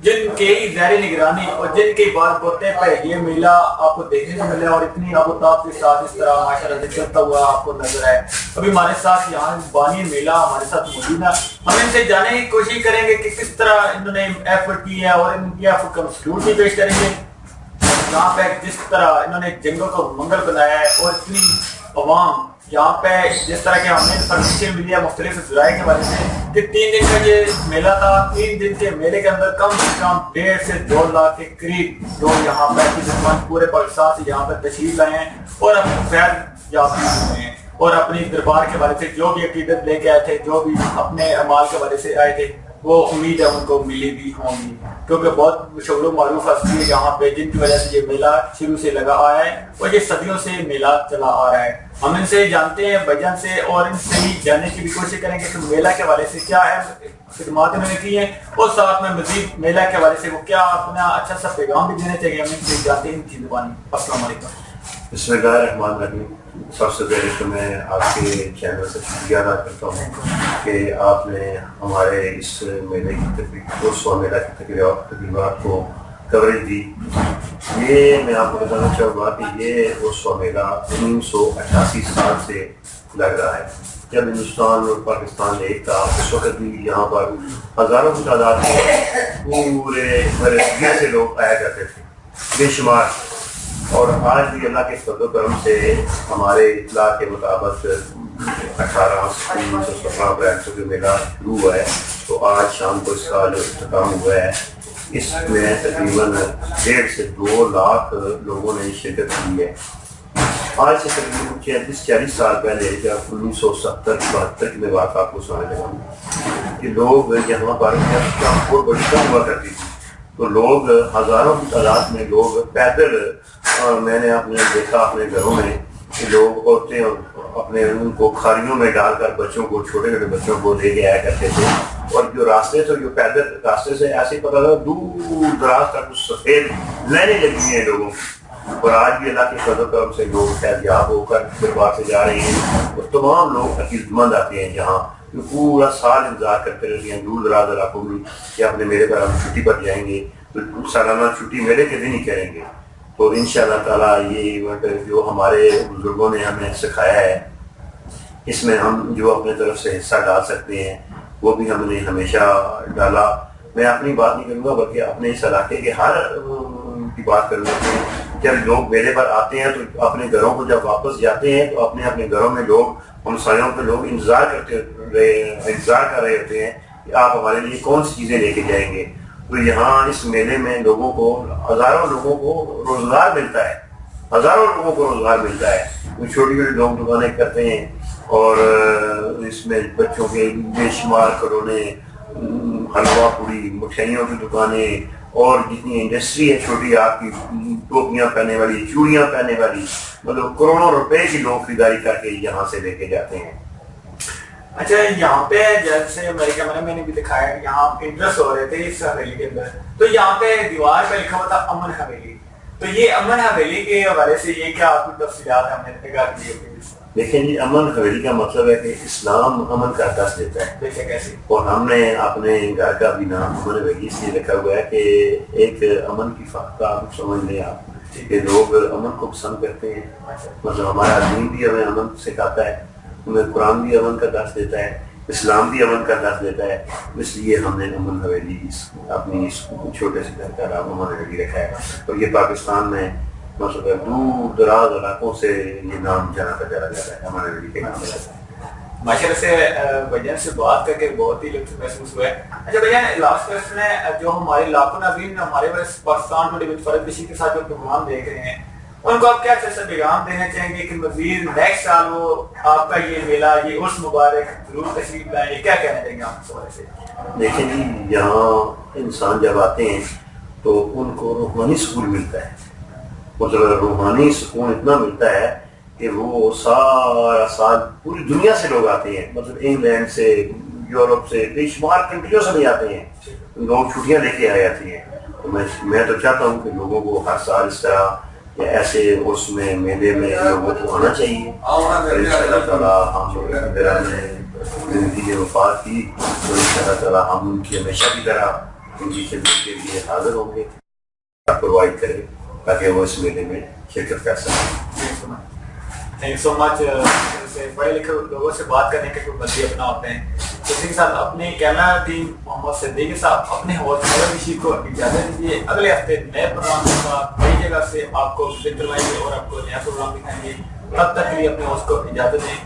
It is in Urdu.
جن کی زیر نگرانی اور جن کی بات بولتے ہیں یہ میلہ آپ کو دیکھنے کو ملے اور اتنی آب و تاب کے ساتھ اس طرح ماشاءاللہ سے چلتا ہوا آپ کو نظر آئے. ابھی ہمارے ساتھ یہاں بانی میلہ ہمارے ساتھ موجود ہے. ہم ان سے جاننے کی کوشش کریں گے کہ کس طرح انہوں نے ایفرٹ کی ہے اور ان کی ایفرٹ کا سلوٹ بھی پیش کریں گے. یہاں پہ جس طرح انہوں نے جنگوں کو منگل بنایا ہے اور اتنی عوام یہاں پہ جس طرح کے ہم نے انفارمیشن ملی ہے مختلف ذرائع کے بارے میں کہ 3 دن کا یہ میلہ تھا. 3 دن کے میلے کے اندر کم سے کم 1.5 سے 2 لاکھ کے قریب لوگ یہاں پہ پورے پاکستان سے یہاں پہ تشریف لائے ہیں اور اپنی فیض یافتہ ہوئے ہیں اور اپنی دربار کے بارے سے جو بھی عقیدت لے کے آئے تھے, جو بھی اپنے اعمال کے بارے سے آئے تھے, وہ امید ہے ان کو ملی بھی ہوں گی, کیونکہ بہت مشہور و معروف ہستی ہے یہاں پہ جن کی وجہ سے یہ میلہ شروع سے لگا آیا ہے اور یہ صدیوں سے میلہ چلا آ رہا ہے. ہم ان سے جانتے ہیں بجن سے اور ان سے ہی جاننے کی بھی کوشش کریں گے کہ میلہ کے حوالے سے کیا ہے خدمات انہوں نے کی ہیں اور ساتھ میں مزید میلہ کے حوالے سے وہ کیا اپنا اچھا سا پیغام بھی دینا چاہیے. ہم ان سے جانتے ہیں ان کی زبانی. السلام علیکم. بسم اللہ الرحمن الرحیم. سب سے پہلے تو میں آپ کے چینل سے شکریہ ادا کرتا ہوں کہ آپ نے ہمارے اس میلے کی میلہ کی تقریبات کو کوریج دی. یہ میں آپ کو بتانا چاہوں گا کہ یہ وہ میلہ 1988 سال سے لگ رہا ہے. جب ہندوستان اور پاکستان ایک تھا اس وقت بھی یہاں پر ہزاروں کی تعداد میں پورے دنیا سے لوگ آیا کرتے تھے بے شمار. اور آج بھی اللہ کے فضل و کرم سے ہمارے اطلاع کے مطابق 18 اپریل سے جو میلہ شروع ہوا ہے تو آج شام کو اس کا جو اختتام ہوا ہے اس میں تقریباً 1.5 سے 2 لاکھ لوگوں نے شرکت کی ہے. آج سے تقریباً 40 سال پہلے جب 1970-72 کی میں بات آپ کو سنانے لگا ہوں کہ لوگ یہاں پر بہت بڑی کم ہوا کرتی تھی تو لوگ ہزاروں کی تعداد میں لوگ پیدل, اور میں نے دیکھا اپنے گھروں میں کہ لوگ عورتیں اپنے ان کو کھاریوں میں ڈال کر بچوں کو چھوٹے چھوٹے بچوں کو لے کے آیا کرتے تھے. اور جو راستے تھے جو پیدل راستے سے ایسے ہی پتا تھا دور دراز تک سفید لائنیں لگی ہیں لوگوں کی. اور آج بھی اللہ کے فضل و کرم سے لوگ فیضیاب ہو کر دربار سے جا رہے ہیں اور تمام لوگ عقیدت مند آتے ہیں جہاں جو پورا سال انتظار کرتے رہتے ہیں دور دراز علاقوں میں کہ اپنے میلے پر ہم چھٹی پر جائیں گے تو سالانہ چھٹی میلے کے دن ہی کریں گے. تو انشاءاللہ تعالیٰ یہ ایونٹ جو ہمارے بزرگوں نے ہمیں سکھایا ہے اس میں ہم جو اپنے طرف سے حصہ ڈال سکتے ہیں وہ بھی ہم نے ہمیشہ ڈالا. میں اپنی بات نہیں کروں گا بلکہ اپنے اس علاقے کے ہر کی بات کروں گا. جب لوگ میلے پر آتے ہیں تو اپنے گھروں کو جب واپس جاتے ہیں تو اپنے اپنے گھروں میں لوگ ہمسایوں کے لوگ انتظار کر رہے ہوتے ہیں کہ آپ ہمارے لیے کون سی چیزیں لے کے جائیں گے. تو یہاں اس میلے میں لوگوں کو ہزاروں لوگوں کو روزگار ملتا ہے, ہزاروں لوگوں کو روزگار ملتا ہے. چھوٹی چھوٹی لوگ دکانیں کرتے ہیں اور اس میں بچوں کے بے شمار کھلونے, حلوہ پوڑی, مٹھائیوں کی دکانیں اور جتنی انڈسٹری ہے چھوٹی آپ کی ٹوپیاں پہننے والی, چوڑیاں پہننے والی, مطلب کروڑوں روپے کی لوگ خریداری کر کے یہاں سے لے کے جاتے ہیں. اچھا یہاں پہ جیسے امریکہ میں نے بھی دکھایا کہ یہاں انٹرسٹ ہو رہے تھے اس حویلی کے اندر تو یہاں پہ دیوار پہ لکھا ہوا تھا امن حویلی. تو یہ امن حویلی کے حوالے سے یہ کیا آپ کی تفصیلات ہم نے نگاہ کی ہے؟ دیکھیں جی, امن حویلی کا مطلب ہے کہ اسلام امن کا درس دیتا ہے. دیکھیں کیسے, اور ہم نے اپنے گھر کا بھی نام امن حویلی اس لیے رکھا ہوا ہے کہ ایک امن کی فقہ آپ سمجھ لیں آپ کہ لوگ امن کو پسند کرتے ہیں. مطلب ہمارا دین بھی ہمیں امن سکھاتا ہے, ہمیں قرآن بھی امن کا درس دیتا ہے, اسلام بھی امن کا درس دیتا ہے. اس لیے ہم نے امن حویلی اپنی اس چھوٹے سے گھر کا نام امن حویلی رکھا ہے. اور یہ پاکستان میں دور دراز علاقوں سے یہ نام جانا چلا جاتا ہے, امن حویلی کے نام سے. ماشاءاللہ سے بھجن سے بات کر کے بہت ہی لطف محسوس ہوا ہے. اچھا بھجن لاسٹ کوسچن ہے, جو ہمارے لاکھوں ناظرین ہمارے پاکستان کو فرد بشی کے ساتھ جو پروگرام دیکھ رہے ہیں ان کو آپ کیا اچھا پیغام دینا چاہیں گے کہ مزید نیکسٹ سال وہ آپ کا یہ میلہ یہ عرس مبارک ضرور تشریف لائیں, یہ کیا کہنا چاہیں گے آپ اس حوالے سے؟ دیکھیں جی, یہاں انسان جب آتے ہیں تو ان کو روحانی سکون ملتا ہے. مطلب روحانی سکون اتنا ملتا ہے کہ وہ سارا سال پوری دنیا سے لوگ آتے ہیں. مطلب انگلینڈ سے, یورپ سے, بے شمار کنٹریوں سے بھی آتے ہیں. لوگ چھٹیاں لے کے آ جاتی ہیں. تو میں تو چاہتا ہوں کہ لوگوں کو ہر سال اس طرح ایسے اس میں میلے میں لوگوں کو آنا چاہیے. انشاءاللہ تعالیٰ ہم لوگ کی طرح نے زندگی وفات کی تو انشاءاللہ تعالیٰ ہم ان کی ہمیشہ کی طرح ان کی خدمت کے لیے حاضر ہوں گے، پرووائڈ کریں تاکہ وہ اس میلے میں شرکت کر سکیں۔ تھینک یو سو مچ۔ پڑھے لکھے لوگوں سے بات کرنے کے کوئی بدی اپنا ہوتے ہیں، اسی کے ساتھ اپنے کیمرہ ٹیم محمد صدیقی صاحب اپنے ہوسٹ کو اجازت دیجیے، اگلے ہفتے نئے پروگرام کے ساتھ نئی جگہ سے آپ کو وزٹ کروائیں گے اور آپ کو نیا پروگرام دکھائیں گے۔ تب تک کے لیے اپنے ہوسٹ کو اجازت دیں۔